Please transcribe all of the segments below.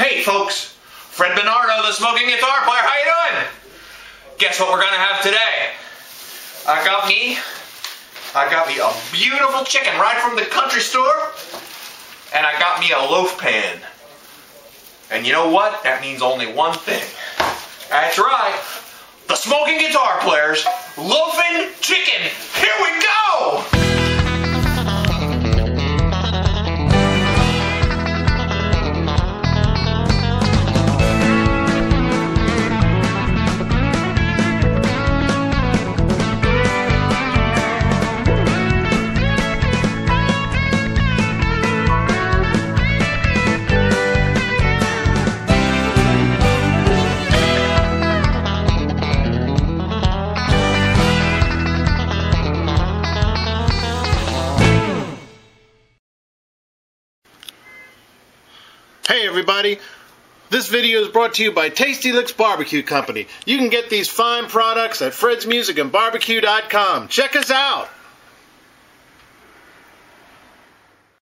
Hey folks, Fred Bernardo, the Smoking Guitar Player. How you doing? Guess what we're gonna have today? I got me a beautiful chicken right from the country store, and I got me a loaf pan. And you know what? That means only one thing. That's right, the Smoking Guitar Player's LOAFIN chicken. Here we go! Hey everybody, this video is brought to you by Tasty Licks Barbecue Company. You can get these fine products at fredsmusicandbarbecue.com. Check us out!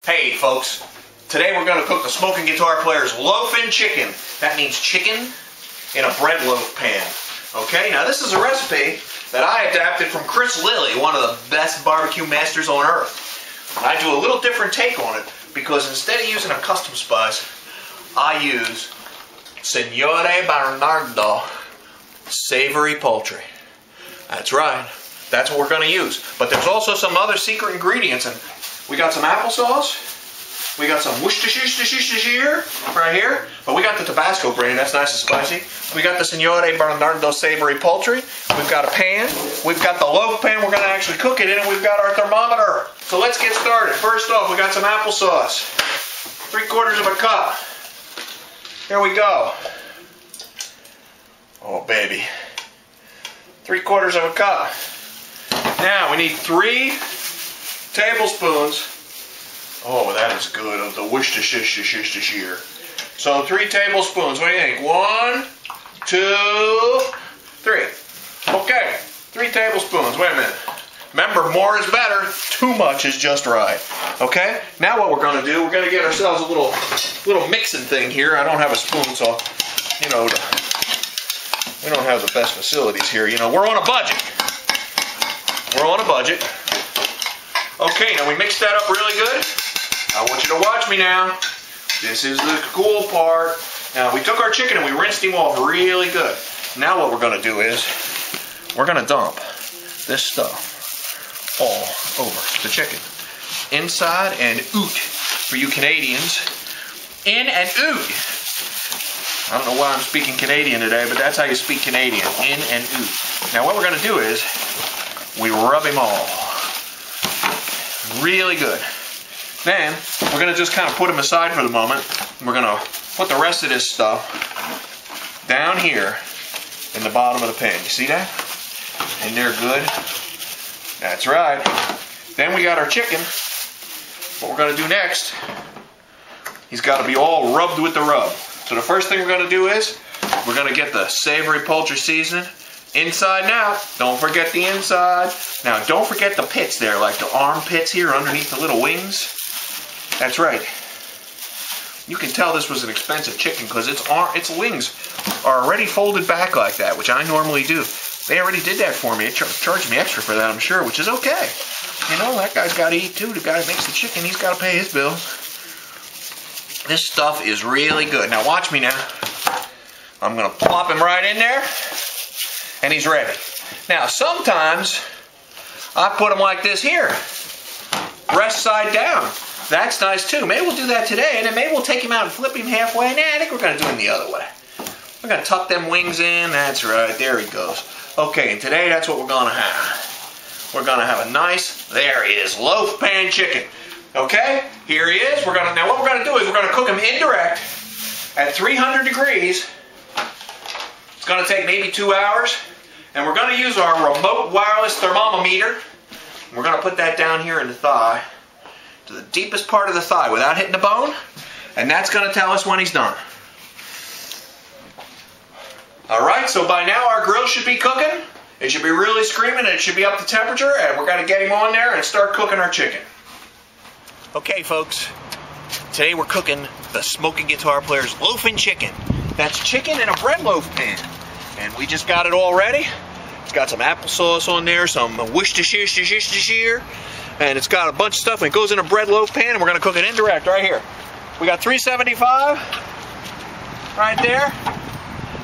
Hey folks, today we're going to cook the Smoking Guitar Player's LOAFIN chicken. That means chicken in a bread loaf pan. Okay, now this is a recipe that I adapted from Chris Lilly, one of the best barbecue masters on earth. I do a little different take on it because instead of using a custom spice, I use Signore Bernardo savory poultry. That's right. That's what we're going to use. But there's also some other secret ingredients. And we got some applesauce. We got some Worcestershire right here. But we got the Tabasco brand. That's nice and spicy. We got the Signore Bernardo savory poultry. We've got a pan. We've got the loaf pan we're going to actually cook it in. And we've got our thermometer. So let's get started. First off, we got some applesauce. 3/4 of a cup. Here we go. Oh, baby. 3/4 of a cup. Now, we need 3 tablespoons. Oh, that is good, of the Worcestershire. So, 3 tablespoons. What do you think? 1, 2, 3. Okay, 3 tablespoons. Wait a minute. Remember, more is better. Too much is just right. Okay? Now what we're going to do, we're going to get ourselves a little mixing thing here. I don't have a spoon, so, you know, we don't have the best facilities here. You know, we're on a budget. We're on a budget. Okay, now we mix that up really good. I want you to watch me now. This is the cool part. Now, we took our chicken and we rinsed him off really good. Now what we're going to do is, we're going to dump this stuff all over the chicken. Inside and out. For you Canadians, in and out. I don't know why I'm speaking Canadian today, but that's how you speak Canadian. In and out. Now what we're going to do is, we rub him all really good. Then, we're going to just kind of put him aside for the moment. We're going to put the rest of this stuff down here in the bottom of the pan. You see that? And they're good. That's right. Then we got our chicken. What we're going to do next, he's got to be all rubbed with the rub. So the first thing we're going to do is, we're going to get the savory poultry seasoning inside and out. Don't forget the inside. Now don't forget the pits there, like the armpits here underneath the little wings. That's right. You can tell this was an expensive chicken because its wings are already folded back like that, which I normally do. They already did that for me. It charged me extra for that, I'm sure, which is okay. You know, that guy's got to eat too. The guy that makes the chicken, he's got to pay his bill. This stuff is really good. Now watch me now. I'm going to plop him right in there, and he's ready. Now sometimes I put him like this here, rest side down. That's nice too. Maybe we'll do that today, and then maybe we'll take him out and flip him halfway. Nah, I think we're going to do him the other way. We're going to tuck them wings in. That's right. There he goes. Okay, and today that's what we're going to have. We're going to have a nice, there he is, loaf pan chicken. Okay, here he is. Now what we're going to do is we're going to cook him indirect at 300 degrees. It's going to take maybe 2 hours. And we're going to use our remote wireless thermometer. We're going to put that down here in the thigh, to the deepest part of the thigh without hitting the bone. And that's going to tell us when he's done. Alright, so by now our grill should be cooking. It should be really screaming and it should be up to temperature, and we're going to get him on there and start cooking our chicken. Okay folks, today we're cooking the Smoking Guitar Player's Loafin' Chicken. That's chicken in a bread loaf pan. And we just got it all ready. It's got some applesauce on there, some Worcestershire, and it's got a bunch of stuff, and it goes in a bread loaf pan, and we're going to cook it indirect right here. We got 375 right there.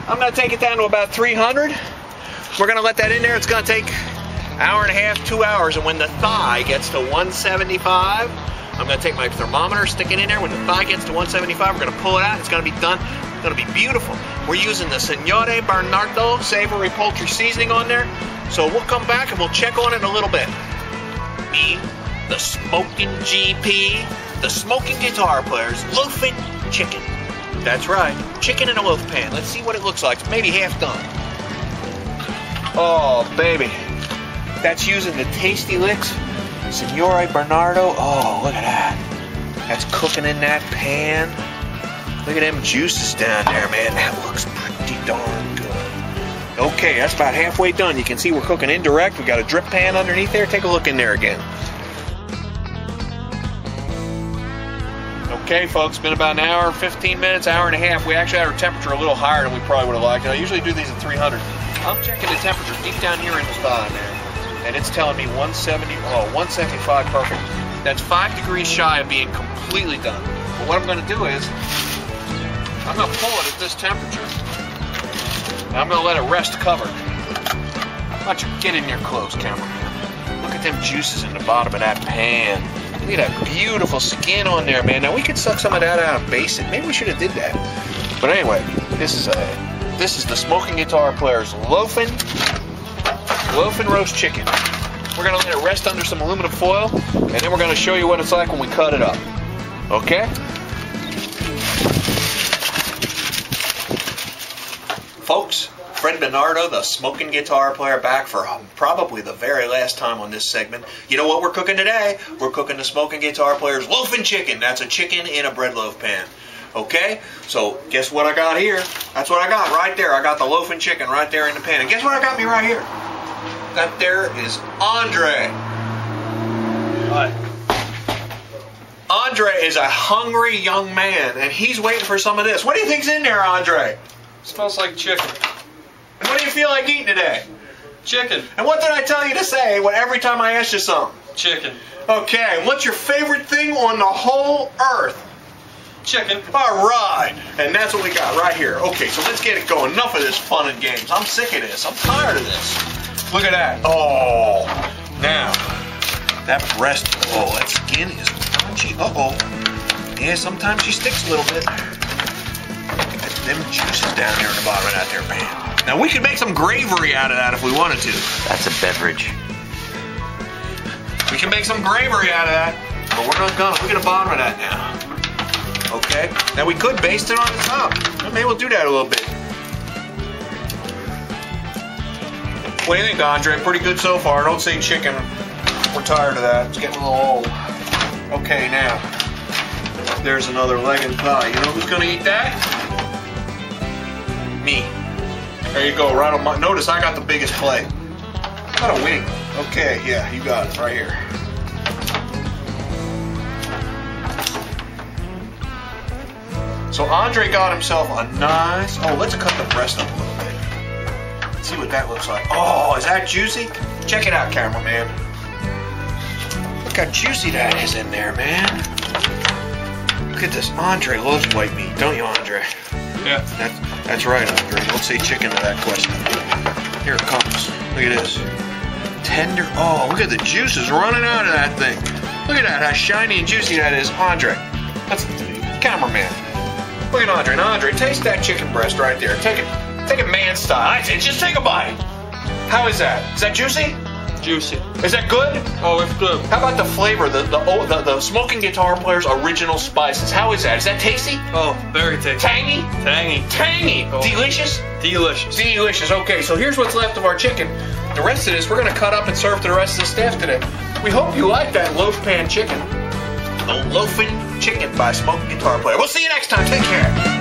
I'm going to take it down to about 300. We're going to let that in there. It's going to take an hour and a half, 2 hours, and when the thigh gets to 175, I'm going to take my thermometer, stick it in there. When the thigh gets to 175, we're going to pull it out. It's going to be done. It's going to be beautiful. We're using the Signore Bernardo Savory Poultry Seasoning on there. So we'll come back and we'll check on it in a little bit. Me, the Smoking GP, the Smoking Guitar Player's Loafin' Chicken. That's right, chicken in a loaf pan. Let's see what it looks like. It's maybe half done. Oh, baby. That's using the Tasty Licks Signore Bernardo. Oh, look at that. That's cooking in that pan. Look at them juices down there, man. That looks pretty darn good. Okay, that's about halfway done. You can see we're cooking indirect. We got a drip pan underneath there. Take a look in there again. Okay, folks, it's been about an hour, 15 minutes, hour and a half. We actually had our temperature a little higher than we probably would have liked. I usually do these at 300. I'm checking the temperature deep down here in the thigh there. And it's telling me 170, 175, perfect. That's 5 degrees shy of being completely done. But what I'm going to do is, I'm going to pull it at this temperature. And I'm going to let it rest covered. Why don't you get in there close, cameraman. Look at them juices in the bottom of that pan. Look at that beautiful skin on there, man. Now we could suck some of that out and base it. Maybe we should have did that. But anyway, this is the Smoking Guitar Player's Loafin' roast chicken. We're gonna let it rest under some aluminum foil, and then we're gonna show you what it's like when we cut it up. Okay? Folks, Fred Bernardo, the Smoking Guitar Player, back for probably the very last time on this segment. You know what we're cooking today? We're cooking the Smoking Guitar Player's Loafin' Chicken. That's a chicken in a bread loaf pan. Okay? So, guess what I got here? That's what I got right there. I got the Loafin' Chicken right there in the pan. And guess what I got me right here? That there is Andre. Hi. Andre is a hungry young man, and he's waiting for some of this. What do you think's in there, Andre? Smells like chicken. And what do you feel like eating today? Chicken. And what did I tell you to say every time I asked you something? Chicken. Okay, and what's your favorite thing on the whole earth? Chicken. All right, and that's what we got right here. Okay, so let's get it going. Enough of this fun and games. I'm sick of this. I'm tired of this. Look at that. Oh, now, that breast, oh, that skin is crunchy. Uh-oh. Yeah, sometimes she sticks a little bit. Look at them juices down there in the bottom of that there pan. Now, we could make some gravy out of that if we wanted to. That's a beverage. We can make some gravy out of that, but we're not gonna. Look at the bottom of that now. Okay? Now, we could baste it on the top. Well, maybe we'll do that a little bit. What do you think, Andre? Pretty good so far. Don't say chicken. We're tired of that. It's getting a little old. Okay, now, there's another leg and thigh. You know who's going to eat that? Me. There you go, right on my... Notice I got the biggest plate. Got a wing. Okay, yeah, you got it right here. So Andre got himself a nice... Oh, let's cut the breast up a little bit. See what that looks like. Oh, is that juicy? Check it out, cameraman. Look how juicy that is in there, man. Look at this. Andre loves white meat, don't you, Andre? Yeah. That's right, Andre. Don't say chicken to that question. Here it comes. Look at this. Tender. Oh, look at the juices running out of that thing. Look at that, how shiny and juicy that is. Andre, that's cameraman. Look at Andre. Now, Andre, taste that chicken breast right there. Take it man style. I say, just take a bite. How is that? Is that juicy? Juicy. Is that good? Oh, it's good. How about the flavor? The Smoking Guitar Player's original spices. How is that? Is that tasty? Oh, very tasty. Tangy? Tangy. Tangy. Oh. Delicious? Delicious. Delicious. Okay, so here's what's left of our chicken. The rest of this we're going to cut up and serve to the rest of the staff today. We hope you like that loaf pan chicken. The Loafin' Chicken by Smoking Guitar Player. We'll see you next time. Take care.